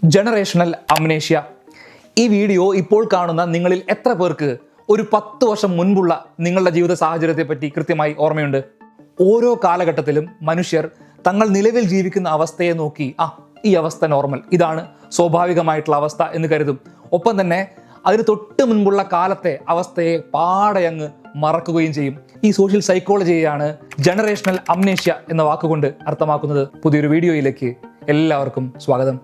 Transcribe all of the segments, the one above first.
Generational amnesia. ഈ video ഇപ്പോൾ കാണുന്ന നിങ്ങളിൽ എത്ര പേർക്ക് ഒരു 10 വർഷം മുൻപുള്ള നിങ്ങളുടെ ജീവിത സാഹചര്യത്തെ പറ്റി കൃത്യമായി ഓർമ്മയുണ്ട്? ഓരോ കാലഘട്ടത്തിലും മനുഷ്യർ തങ്ങൾ നിലവിൽ ജീവിക്കുന്ന അവസ്ഥയെ നോക്കി ഈ അവസ്ഥ നോർമൽ, ഇതാണ് സ്വാഭാവികമായിട്ടുള്ള അവസ്ഥ എന്ന് കരുതും. ഒപ്പം തന്നെ അതിന് തൊട്ട് മുൻപുള്ള കാലത്തെ അവസ്ഥയെ പാടെ അങ്ങ് മറക്കുകയും ചെയ്യും. ഈ സോഷ്യൽ സൈക്കോളജിയെയാണ് ജനറേഷണൽ അംനേഷ്യ എന്ന വാക്കുകൊണ്ട് അർത്ഥമാക്കുന്നത്. പുതിയൊരു വീഡിയോയിലേക്ക് എല്ലാവർക്കും സ്വാഗതം.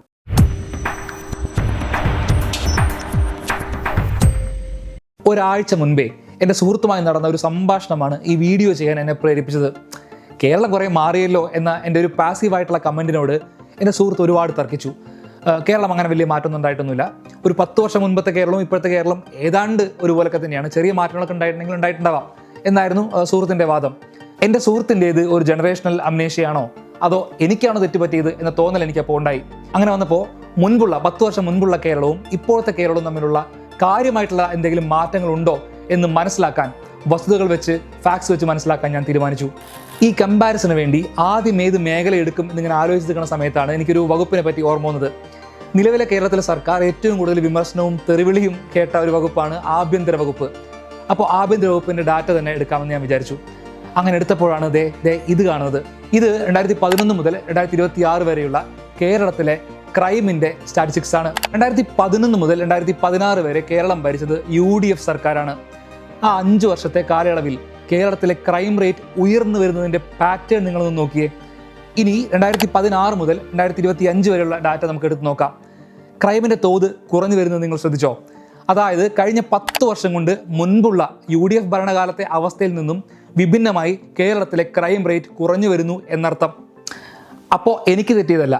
ഒരാഴ്ച മുൻപേ എൻ്റെ സുഹൃത്തുമായി നടന്ന ഒരു സംഭാഷണമാണ് ഈ വീഡിയോ ചെയ്യാൻ എന്നെ പ്രേരിപ്പിച്ചത്. കേരളം കുറേ മാറിയല്ലോ എന്ന എൻ്റെ ഒരു പാസീവായിട്ടുള്ള കമൻറ്റിനോട് എൻ്റെ സുഹൃത്ത് ഒരുപാട് തർക്കിച്ചു. കേരളം അങ്ങനെ വലിയ മാറ്റമൊന്നും ഉണ്ടായിട്ടൊന്നുമില്ല. ഒരു 10 വർഷം മുൻപത്തെ കേരളവും ഇപ്പോഴത്തെ കേരളം ഏതാണ്ട് ഒരുപോലൊക്കെ തന്നെയാണ്. ചെറിയ മാറ്റങ്ങളൊക്കെ ഉണ്ടായിട്ടുണ്ടാവാം എന്നായിരുന്നു സുഹൃത്തിൻ്റെ വാദം. എൻ്റെ സുഹൃത്തിൻ്റേത് ഒരു ജനറേഷണൽ അംനേഷ്യയാണോ അതോ എനിക്കാണോ തെറ്റുപറ്റിയത് എന്ന തോന്നൽ എനിക്കപ്പോൾ ഉണ്ടായി. അങ്ങനെ വന്നപ്പോൾ 10 വർഷം മുൻപുള്ള കേരളവും ഇപ്പോഴത്തെ കേരളവും തമ്മിലുള്ള കാര്യമായിട്ടുള്ള എന്തെങ്കിലും മാറ്റങ്ങളുണ്ടോ എന്ന് മനസ്സിലാക്കാൻ, വസ്തുതകൾ വെച്ച് ഫാക്ട്സ് വെച്ച് മനസ്സിലാക്കാൻ ഞാൻ തീരുമാനിച്ചു. ഈ കമ്പാരിസന് വേണ്ടി ആദ്യം ഏത് മേഖല എടുക്കും എന്നിങ്ങനെ ആലോചിച്ച് നിൽക്കുന്ന സമയത്താണ് എനിക്കൊരു വകുപ്പിനെ പറ്റി ഓർമ്മ വന്നത്. നിലവിലെ കേരളത്തിലെ സർക്കാർ ഏറ്റവും കൂടുതൽ വിമർശനവും തെറിവിളിയും കേട്ട ഒരു വകുപ്പാണ് ആഭ്യന്തര വകുപ്പ്. അപ്പോൾ ആഭ്യന്തര വകുപ്പിൻ്റെ ഡാറ്റ തന്നെ എടുക്കാമെന്ന് ഞാൻ വിചാരിച്ചു. അങ്ങനെ എടുത്തപ്പോഴാണ് ഇത് കാണുന്നത്. ഇത് 2011 മുതൽ 2026 വരെയുള്ള കേരളത്തിലെ ക്രൈമിൻ്റെ സ്റ്റാറ്റിസ്റ്റിക്സ് ആണ്. 2011 മുതൽ 2016 വരെ കേരളം ഭരിച്ചത് UDF സർക്കാരാണ്. ആ 5 വർഷത്തെ കാലയളവിൽ കേരളത്തിലെ ക്രൈം റേറ്റ് ഉയർന്നു വരുന്നതിൻ്റെ പാറ്റേൺ നിങ്ങളൊന്ന് നോക്കിയേ. ഇനി 2016 മുതൽ 2025 വരെയുള്ള ഡാറ്റ നമുക്ക് എടുത്ത് നോക്കാം. ക്രൈമിൻ്റെ തോത് കുറഞ്ഞു വരുന്നത് നിങ്ങൾ ശ്രദ്ധിച്ചോ? അതായത് കഴിഞ്ഞ 10 വർഷം കൊണ്ട് മുൻപുള്ള UDF ഭരണകാലത്തെ അവസ്ഥയിൽ നിന്നും വിഭിന്നമായി കേരളത്തിലെ ക്രൈം റേറ്റ് കുറഞ്ഞു വരുന്നു എന്നർത്ഥം. അപ്പോൾ എനിക്ക് തെറ്റിയതല്ല,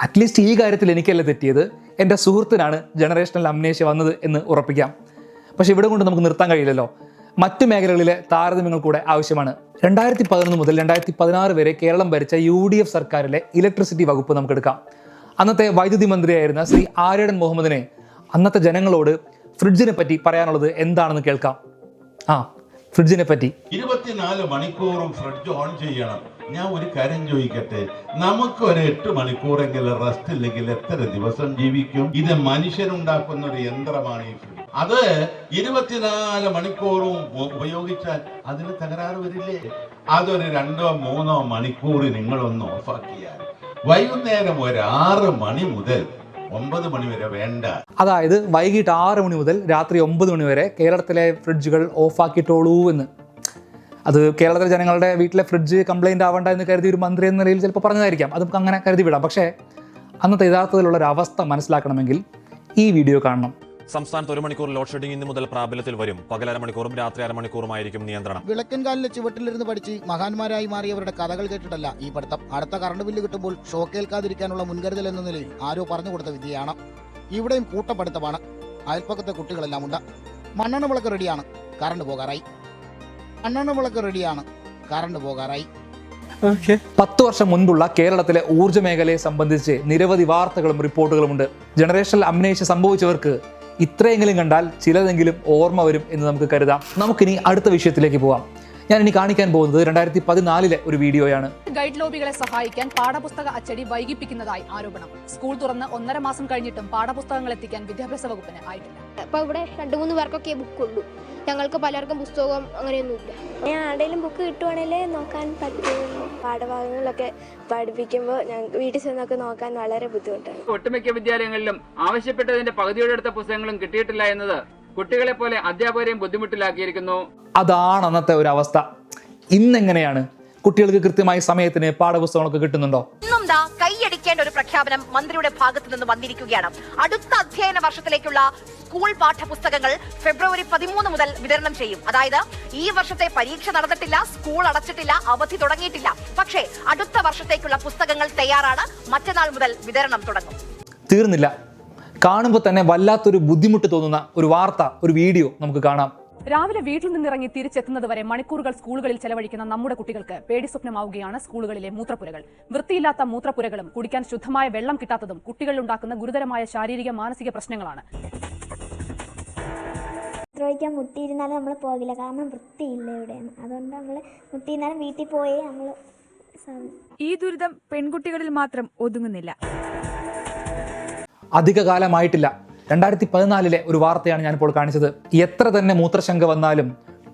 അറ്റ്ലീസ്റ്റ് ഈ കാര്യത്തിൽ എനിക്കല്ല തെറ്റിയത്, എൻ്റെ സുഹൃത്തിനാണ് ജനറേഷണൽ അംനേഷ്യ വന്നത് എന്ന് ഉറപ്പിക്കാം. പക്ഷെ ഇവിടെ കൊണ്ട് നമുക്ക് നിർത്താൻ കഴിയില്ലല്ലോ. മറ്റു മേഖലകളിലെ താരതമ്യങ്ങൾ കൂടെ ആവശ്യമാണ്. 2011 മുതൽ 2016 വരെ കേരളം ഭരിച്ച UDF സർക്കാരിലെ ഇലക്ട്രിസിറ്റി വകുപ്പ് നമുക്കെടുക്കാം. അന്നത്തെ വൈദ്യുതി മന്ത്രിയായിരുന്ന ശ്രീ ആര്യടൻ മുഹമ്മദിനെ അന്നത്തെ ജനങ്ങളോട് ഫ്രിഡ്ജിനെ പറ്റി പറയാനുള്ളത് എന്താണെന്ന് കേൾക്കാം. ഫ്രിഡ്ജിനെ പറ്റി 24 മണിക്കൂറും ഫ്രിഡ്ജ് ഓൺ ചെയ്യണം. ഞാൻ ഒരു കാര്യം ചോദിക്കട്ടെ, നമുക്ക് ഒരു 8 മണിക്കൂറെങ്കിലും റെസ്റ്റ് ഇല്ലെങ്കിൽ എത്ര ദിവസം ജീവിക്കും? ഇത് മനുഷ്യനുണ്ടാക്കുന്ന ഒരു യന്ത്രമാണ് ഈ ഫ്രിഡ്ജ്. അത് 24 മണിക്കൂറും ഉപയോഗിച്ചാൽ അതിന് തകരാറ് വരില്ലേ? അതൊരു 2-3 മണിക്കൂർ നിങ്ങളൊന്ന് ഓഫാക്കിയാൽ വൈകുന്നേരം ഒരു 6 മണി മുതൽ 9 മണി വരെ വേണ്ട. അതായത് വൈകിട്ട് 6 മണി മുതൽ രാത്രി 9 മണി വരെ കേരളത്തിലെ ഫ്രിഡ്ജുകൾ ഓഫാക്കിയിട്ടോളൂ എന്ന്. അത് കേരളത്തിലെ ജനങ്ങളുടെ വീട്ടിലെ ഫ്രിഡ്ജ് കംപ്ലൈൻറ്റ് ആവണ്ട എന്ന് കരുതി ഒരു മന്ത്രി എന്ന നിലയിൽ ചിലപ്പോൾ പറഞ്ഞതായിരിക്കാം. അത് നമുക്ക് അങ്ങനെ കരുതി വിടാം. പക്ഷേ അന്നത്തെ യഥാർത്ഥത്തിലുള്ള ഒരു അവസ്ഥ മനസ്സിലാക്കണമെങ്കിൽ ഈ വീഡിയോ കാണണം. സംസ്ഥാനത്ത് 1 മണിക്കൂർ ലോഡ് ഷെഡിംഗ് ഇന്ന് മുതൽ പ്രാബല്യത്തിൽ വരും. പകൽ 1/2 മണിക്കൂറും രാത്രി 1/2 മണിക്കൂറുമായിരിക്കും നിയന്ത്രണം. വിളക്കൻകാലിലെ ചുവട്ടിലിരുന്ന് പഠിച്ച് മഹാന്മാരായി മാറിയവരുടെ കഥകൾ കേട്ടിട്ടല്ല ഈ പഠിത്തം. അടുത്ത കറണ്ട് ബില്ല് കിട്ടുമ്പോൾ ഷോക്കേൽക്കാതിരിക്കാനുള്ള മുൻകരുതൽ എന്ന നിലയിൽ ആരോ പറഞ്ഞു കൊടുത്ത വിദ്യയാണ്. ഇവിടെയും കൂട്ടപഠിത്തമാണ്. അയൽപ്പക്കത്തെ കുട്ടികളെല്ലാം ഉണ്ട്. മണ്ണെണ്ണ വിളക്ക് റെഡിയാണ്, കറണ്ട് പോകാറായി. മണ്ണെണ്ണ വിളക്ക് റെഡിയാണ്, കറണ്ട് പോകാറായി. 10 വർഷം മുൻപുള്ള കേരളത്തിലെ ഊർജ്ജ മേഖലയെ സംബന്ധിച്ച് നിരവധി വാർത്തകളും റിപ്പോർട്ടുകളും ഉണ്ട്. ജനറേഷണൽ അംനേഷ്യ സംഭവിച്ചവർക്ക് ഇത്രയെങ്കിലും കണ്ടാൽ ചിലതെങ്കിലും ഓർമ്മ വരും എന്ന് നമുക്ക് കരുതാം. നമുക്കിനി അടുത്ത വിഷയത്തിലേക്ക് പോവാം. ഞാൻ ഇനി കാണിക്കാൻ പോകുന്നത് 2014 ഒരു വീഡിയോയാണ്. ഗൈഡ് ലോബികളെ സഹായിക്കാൻ പാഠപുസ്തക അച്ചടി വൈകിപ്പിക്കുന്നതായി ആരോപണം. സ്കൂൾ തുറന്ന് 1.5 മാസം കഴിഞ്ഞിട്ടും പാഠപുസ്തകങ്ങൾ എത്തിക്കാൻ വിദ്യാഭ്യാസ വകുപ്പിന് ആയിട്ടില്ല. അപ്പോൾ ഇവിടെ 2-3 പേർക്കൊക്കെ ബുക്കുള്ളൂ. ഞങ്ങൾക്ക് പലർക്കും പുസ്തകം അങ്ങനെയൊന്നുമില്ല. ആരുടെയും ബുക്ക് കിട്ടുവാണേലേ നോക്കാൻ പറ്റും. പാഠഭാഗങ്ങളൊക്കെ പഠിപ്പിക്കുമ്പോൾ ഞങ്ങൾക്ക് വീട്ടിൽ ചെന്നൊക്കെ നോക്കാൻ വളരെ ബുദ്ധിമുട്ടാണ്. ഒട്ടുമിക്ക വിദ്യാലയങ്ങളിലും ആവശ്യപ്പെട്ടതിന്റെ പകുതിയോടെ അടുത്ത പുസ്തകങ്ങളും കിട്ടിയിട്ടില്ല എന്നത് കുട്ടികളെ പോലെ അധ്യാപകരെയും ബുദ്ധിമുട്ടിലാക്കിയിരിക്കുന്നു. അതാണ് അന്നത്തെ ഒരു അവസ്ഥ. ഇന്നെങ്ങനെയാണ്? കുട്ടികൾക്ക് കൃത്യമായി സമയത്തിന് പാഠപുസ്തകങ്ങളൊക്കെ കിട്ടുന്നുണ്ടോ? ഇന്നും കൈയടിക്കേണ്ട ഒരു പ്രഖ്യാപനം മന്ത്രിയുടെ ഭാഗത്തു നിന്ന് വന്നിരിക്കുകയാണ്. അടുത്ത അധ്യയന വർഷത്തിലേക്കുള്ള സ്കൂൾ പാഠപുസ്തകങ്ങൾ ഫെബ്രുവരി 13 മുതൽ വിതരണം ചെയ്യും. അതായത് ഈ വർഷത്തെ പരീക്ഷ നടന്നിട്ടില്ല, സ്കൂൾ അടച്ചിട്ടില്ല, അവധി തുടങ്ങിയിട്ടില്ല. പക്ഷേ അടുത്ത വർഷത്തേക്കുള്ള പുസ്തകങ്ങൾ തയ്യാറാണ്. മറ്റന്നാൾ മുതൽ വിതരണം തുടങ്ങും. തീർന്നില്ല. കാണുമ്പോൾ തന്നെ വല്ലാത്തൊരു ബുദ്ധിമുട്ട് തോന്നുന്ന ഒരു വാർത്ത, ഒരു വീഡിയോ നമുക്ക് കാണാം. രാവിലെ വീട്ടിൽ നിന്നിറങ്ങി തിരിച്ചെത്തുന്നത് വരെ മണിക്കൂറുകൾ സ്കൂളുകളിൽ ചെലവഴിക്കുന്ന നമ്മുടെ കുട്ടികൾക്ക് പേടി സ്വപ്നമാവുകയാണ് സ്കൂളുകളിലെ മൂത്രപ്പുരകൾ. വൃത്തിയില്ലാത്ത മൂത്രപ്പുരകളും കുടിക്കാൻ ശുദ്ധമായ വെള്ളം കിട്ടാത്തതും കുട്ടികളിൽ ഉണ്ടാക്കുന്ന ഗുരുതരമായ ശാരീരിക മാനസിക പ്രശ്നങ്ങളാണ്. മൂത്രമൊഴിക്കാൻ മുട്ടിയിരുന്നാലും നമ്മൾ പോകില്ല, കാരണം വൃത്തിയില്ല ഇവിടെയാണ്. അതുകൊണ്ട് നമ്മൾ മുട്ടിയിരുന്നാലും വീട്ടിൽ പോയേ നമ്മൾ. ഈ ദുരിതം പെൺകുട്ടികളിൽ മാത്രം ഒതുങ്ങുന്നില്ല. അധിക കാലമായിട്ടില്ല. 2014 ഒരു വാർത്തയാണ് ഞാനിപ്പോൾ കാണിച്ചത്. എത്ര തന്നെ മൂത്രശങ്ക വന്നാലും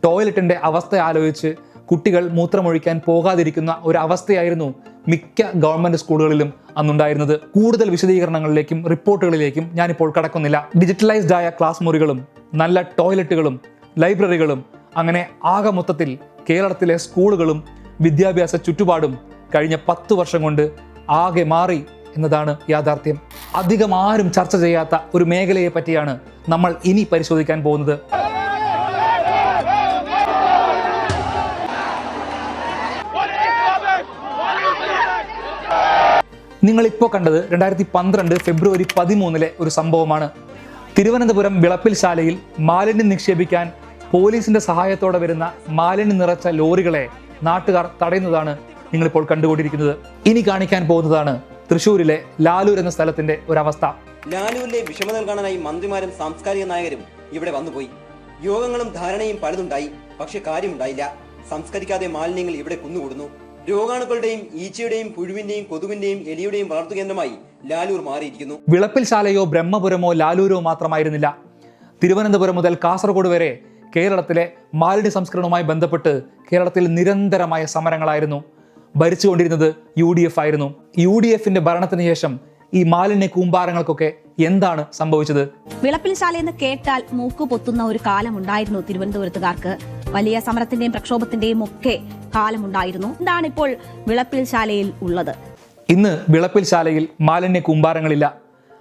ടോയ്ലറ്റിന്റെ അവസ്ഥ ആലോചിച്ച് കുട്ടികൾ മൂത്രമൊഴിക്കാൻ പോകാതിരിക്കുന്ന ഒരു അവസ്ഥയായിരുന്നു മിക്ക ഗവൺമെന്റ് സ്കൂളുകളിലും അന്നുണ്ടായിരുന്നത്. കൂടുതൽ വിശദീകരണങ്ങളിലേക്കും റിപ്പോർട്ടുകളിലേക്കും ഞാനിപ്പോൾ കടക്കുന്നില്ല. ഡിജിറ്റലൈസ്ഡ് ആയ ക്ലാസ് മുറികളും നല്ല ടോയ്ലറ്റുകളും ലൈബ്രറികളും അങ്ങനെ ആകെ മൊത്തത്തിൽ കേരളത്തിലെ സ്കൂളുകളും വിദ്യാഭ്യാസ ചുറ്റുപാടും കഴിഞ്ഞ 10 വർഷം കൊണ്ട് ആകെ മാറി എന്നതാണ് യാഥാർത്ഥ്യം. അധികം ആരും ചർച്ച ചെയ്യാത്ത ഒരു മേഖലയെ പറ്റിയാണ് നമ്മൾ ഇനി പരിശോധിക്കാൻ പോകുന്നത്. നിങ്ങളിപ്പോൾ കണ്ടത് 2012 ഫെബ്രുവരി 13 ഒരു സംഭവമാണ്. തിരുവനന്തപുരം വിളപ്പിൽ ശാലയിൽ മാലിന്യം നിക്ഷേപിക്കാൻ പോലീസിന്റെ സഹായത്തോടെ വരുന്ന മാലിന്യം നിറച്ച ലോറികളെ നാട്ടുകാർ തടയുന്നതാണ് നിങ്ങളിപ്പോൾ കണ്ടുകൊണ്ടിരിക്കുന്നത്. ഇനി കാണിക്കാൻ പോകുന്നതാണ് തൃശ്ശൂരിലെ ലാലൂർ എന്ന സ്ഥലത്തിന്റെ ഒരവസ്ഥ. ലാലൂരിലെ വിഷമതകൾ കാണാനായി മന്ത്രിമാരും സാംസ്കാരിക നായകരും ഇവിടെ വന്നുപോയി. യോഗങ്ങളും ധാരണയും പലതുണ്ടായി, പക്ഷെ കാര്യമുണ്ടായില്ല. സംസ്കരിക്കാതെ മാലിന്യങ്ങൾ ഇവിടെ കുന്നുകൂടുന്നു. രോഗാണുക്കളുടെയും ഈച്ചയുടെയും പുഴുവിന്റെയും കൊതുകിന്റെയും എലിയുടെയും വളർത്തുകേന്ദ്രമായി ലാലൂർ മാറിയിരിക്കുന്നു. വിളപ്പിൽ ശാലയോ ബ്രഹ്മപുരമോ ലാലൂരോ മാത്രമായിരുന്നില്ല. തിരുവനന്തപുരം മുതൽ കാസർഗോഡ് വരെ കേരളത്തിലെ മാലിന്യ സംസ്കരണവുമായി ബന്ധപ്പെട്ട് കേരളത്തിൽ നിരന്തരമായ സമരങ്ങളായിരുന്നു. ഭരിച്ചുകൊണ്ടിരുന്നത് UDF ആയിരുന്നു. UDFന്റെ ഭരണത്തിന് ശേഷം ഈ മാലിന്യ കൂമ്പാരങ്ങൾക്കൊക്കെ എന്താണ് സംഭവിച്ചത്? വിളപ്പിൽ ശാലയെന്ന് കേട്ടാൽ മൂക്കു പൊത്തുന്ന ഒരു കാലമുണ്ടായിരുന്നു തിരുവനന്തപുരത്തുകാർക്ക്. വലിയ സമരത്തിന്റെയും പ്രക്ഷോഭത്തിന്റെയും ഒക്കെ കാലമുണ്ടായിരുന്നു. എന്താണ് ഇപ്പോൾ വിളപ്പിൽ ശാലയിൽ ഉള്ളത്? ഇന്ന് വിളപ്പിൽ ശാലയിൽ മാലിന്യ കൂമ്പാരങ്ങളില്ല.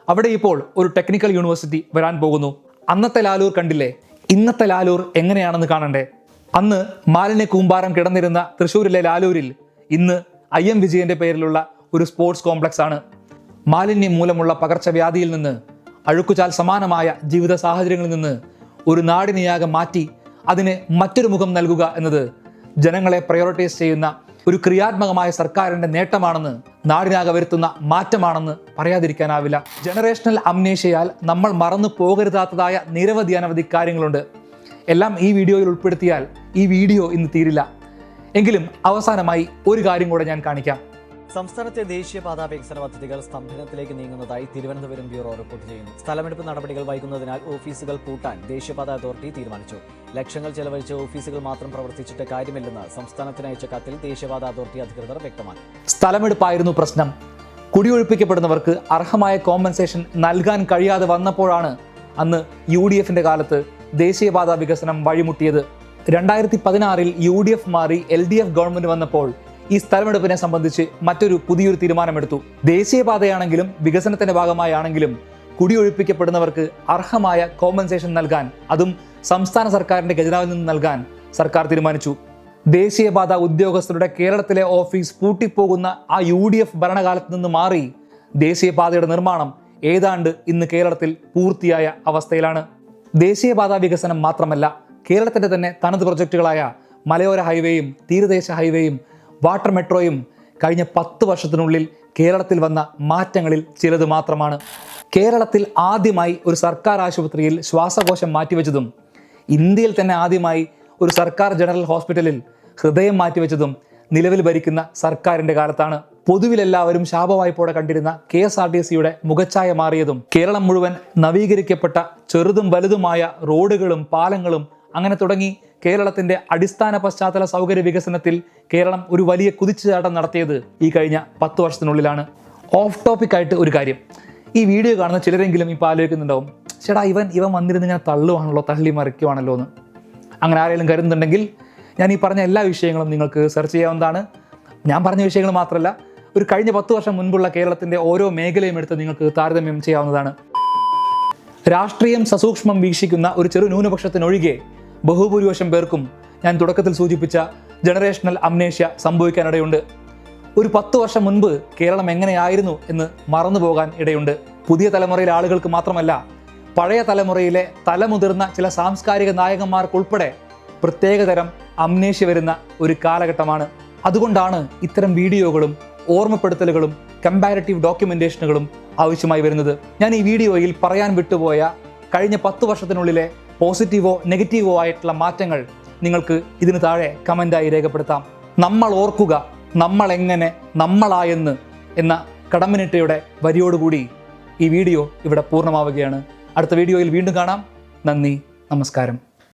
അവിടെ ഇപ്പോൾ ഒരു ടെക്നിക്കൽ യൂണിവേഴ്സിറ്റി വരാൻ പോകുന്നു. അന്നത്തെ ലാലൂർ കണ്ടില്ലേ? ഇന്നത്തെ ലാലൂർ എങ്ങനെയാണെന്ന് കാണണ്ടേ? അന്ന് മാലിന്യ കൂമ്പാരം കിടന്നിരുന്ന തൃശ്ശൂരിലെ ലാലൂരിൽ ഇന്ന് IM വിജയന്റെ പേരിലുള്ള ഒരു സ്പോർട്സ് കോംപ്ലക്സ് ആണ്. മാലിന്യം മൂലമുള്ള പകർച്ചവ്യാധിയിൽ നിന്ന്, അഴുക്കുചാൽ സമാനമായ ജീവിത സാഹചര്യങ്ങളിൽ നിന്ന് ഒരു നാടിനെയാകെ മാറ്റി അതിന് മറ്റൊരു മുഖം നൽകുക എന്നത് ജനങ്ങളെ പ്രയോറിറ്റൈസ് ചെയ്യുന്ന ഒരു ക്രിയാത്മകമായ സർക്കാരിന്റെ നേട്ടമാണെന്ന്, നാടിനാകെ വരുത്തുന്ന മാറ്റമാണെന്ന് പറയാതിരിക്കാനാവില്ല. ജനറേഷണൽ അംനേഷ്യയാൽ നമ്മൾ മറന്നു പോകരുതാത്തതായ അനവധി കാര്യങ്ങളുണ്ട്. എല്ലാം ഈ വീഡിയോയിൽ ഉൾപ്പെടുത്തിയാൽ ഈ വീഡിയോ ഇന്ന് തീരില്ല. എങ്കിലും അവസാനമായി ഒരു കാര്യം കൂടെ ഞാൻ കാണിക്കാം. സംസ്ഥാനത്തെ ദേശീയപാത വികസന പദ്ധതികൾ സ്തംഭനത്തിലേക്ക് നീങ്ങുന്നതായി തിരുവനന്തപുരം ബ്യൂറോ റിപ്പോർട്ട് ചെയ്യുന്നു. സ്ഥലമെടുപ്പ് നടപടികൾ വൈകുന്നതിനാൽ ഓഫീസുകൾ പൂട്ടാൻ ദേശീയപാത അതോറിറ്റി തീരുമാനിച്ചു. ലക്ഷങ്ങൾ ചെലവഴിച്ച് ഓഫീസുകൾ മാത്രം പ്രവർത്തിച്ചിട്ട് കാര്യമില്ലെന്ന് സംസ്ഥാനത്തിനയച്ച കത്തിൽ ദേശീയപാത അതോറിറ്റി അധികൃതർ വ്യക്തമാക്കി. സ്ഥലമെടുപ്പായിരുന്നു പ്രശ്നം. കുടിയൊഴിപ്പിക്കപ്പെടുന്നവർക്ക് അർഹമായ കോമ്പൻസേഷൻ നൽകാൻ കഴിയാതെ വന്നപ്പോഴാണ് അന്ന് UDFന്റെ കാലത്ത് ദേശീയപാത വികസനം വഴിമുട്ടിയത്. 2016 UDF മാറി LDF ഗവൺമെന്റ് വന്നപ്പോൾ ഈ സ്ഥലമെടുപ്പിനെ സംബന്ധിച്ച് പുതിയൊരു തീരുമാനമെടുത്തു. ദേശീയപാതയാണെങ്കിലും വികസനത്തിന്റെ ഭാഗമായാണെങ്കിലും കുടിയൊഴിപ്പിക്കപ്പെടുന്നവർക്ക് അർഹമായ കോമ്പൻസേഷൻ നൽകാൻ, അതും സംസ്ഥാന സർക്കാരിന്റെ ഖജനാവിൽ നിന്ന് നൽകാൻ സർക്കാർ തീരുമാനിച്ചു. ദേശീയപാത ഉദ്യോഗസ്ഥരുടെ കേരളത്തിലെ ഓഫീസ് പൂട്ടിപ്പോകുന്ന ആ UDF ഭരണകാലത്ത് നിന്ന് മാറി ദേശീയപാതയുടെ നിർമ്മാണം ഏതാണ്ട് ഇന്ന് കേരളത്തിൽ പൂർത്തിയായ അവസ്ഥയിലാണ്. ദേശീയപാത വികസനം മാത്രമല്ല, കേരളത്തിന്റെ തന്നെ തനത് പ്രൊജക്റ്റുകളായ മലയോര ഹൈവേയും തീരദേശ ഹൈവേയും വാട്ടർ മെട്രോയും കഴിഞ്ഞ 10 വർഷത്തിനുള്ളിൽ കേരളത്തിൽ വന്ന മാറ്റങ്ങളിൽ ചിലത് മാത്രമാണ്. കേരളത്തിൽ ആദ്യമായി ഒരു സർക്കാർ ആശുപത്രിയിൽ ശ്വാസകോശം മാറ്റിവെച്ചതും, ഇന്ത്യയിൽ തന്നെ ആദ്യമായി ഒരു സർക്കാർ ജനറൽ ഹോസ്പിറ്റലിൽ ഹൃദയം മാറ്റിവെച്ചതും നിലവിൽ ഭരിക്കുന്ന സർക്കാരിന്റെ കാലത്താണ്. പൊതുവിലെല്ലാവരും ശാപവായ്പോടെ കണ്ടിരുന്ന KSRTCയുടെ മുഖച്ഛായ മാറിയതും, കേരളം മുഴുവൻ നവീകരിക്കപ്പെട്ട ചെറുതും വലുതുമായ റോഡുകളും പാലങ്ങളും അങ്ങനെ തുടങ്ങി കേരളത്തിന്റെ അടിസ്ഥാന പശ്ചാത്തല സൗകര്യ വികസനത്തിൽ കേരളം ഒരു വലിയ കുതിച്ചുചാട്ടം നടത്തിയത് ഈ കഴിഞ്ഞ 10 വർഷത്തിനുള്ളിലാണ്. ഓഫ് ടോപ്പിക് ആയിട്ട് ഒരു കാര്യം, ഈ വീഡിയോ കാണുന്ന ചിലരെങ്കിലും ഇപ്പോൾ ആലോചിക്കുന്നുണ്ടാവും, ചേട്ടാ ഇവൻ വന്നിരുന്ന് ഇങ്ങനെ തള്ളി മറിക്കുവാണല്ലോ എന്ന്. അങ്ങനെ ആരെങ്കിലും കരുതുന്നുണ്ടെങ്കിൽ ഞാൻ ഈ പറഞ്ഞ എല്ലാ വിഷയങ്ങളും നിങ്ങൾക്ക് സെർച്ച് ചെയ്യാവുന്നതാണ്. ഞാൻ പറഞ്ഞ വിഷയങ്ങൾ മാത്രമല്ല, ഒരു കഴിഞ്ഞ 10 വർഷം മുൻപുള്ള കേരളത്തിന്റെ ഓരോ മേഖലയും എടുത്ത് നിങ്ങൾക്ക് താരതമ്യം ചെയ്യാവുന്നതാണ്. രാഷ്ട്രീയം സസൂക്ഷ്മം വീക്ഷിക്കുന്ന ഒരു ചെറു ന്യൂനപക്ഷത്തിനൊഴികെ ബഹുഭൂരിപക്ഷം പേർക്കും ഞാൻ തുടക്കത്തിൽ സൂചിപ്പിച്ച ജനറേഷണൽ അംനേഷ്യ സംഭവിക്കാനിടയുണ്ട്. ഒരു 10 വർഷം മുൻപ് കേരളം എങ്ങനെയായിരുന്നു എന്ന് മറന്നുപോകാൻ ഇടയുണ്ട്. പുതിയ തലമുറയിലെ ആളുകൾക്ക് മാത്രമല്ല, പഴയ തലമുറയിലെ തലമുതിർന്ന ചില സാംസ്കാരിക നായകന്മാർക്കുൾപ്പെടെ പ്രത്യേകതരം അംനേഷ്യ വരുന്ന ഒരു കാലഘട്ടമാണ്. അതുകൊണ്ടാണ് ഇത്തരം വീഡിയോകളും ഓർമ്മപ്പെടുത്തലുകളും കമ്പാരിറ്റീവ് ഡോക്യുമെന്റേഷനുകളും ആവശ്യമായി വരുന്നത്. ഞാൻ ഈ വീഡിയോയിൽ പറയാൻ വിട്ടുപോയ കഴിഞ്ഞ 10 വർഷത്തിനുള്ളിലെ പോസിറ്റീവോ നെഗറ്റീവോ ആയിട്ടുള്ള മാറ്റങ്ങൾ നിങ്ങൾക്ക് ഇതിന് താഴെ കമൻ്റായി രേഖപ്പെടുത്താം. നമ്മൾ ഓർക്കുക, നമ്മൾ എങ്ങനെ നമ്മളായെന്ന് എന്ന കടമ്മനിട്ടയുടെ വരിയോടുകൂടി ഈ വീഡിയോ ഇവിടെ പൂർണ്ണമാവുകയാണ്. അടുത്ത വീഡിയോയിൽ വീണ്ടും കാണാം. നന്ദി, നമസ്കാരം.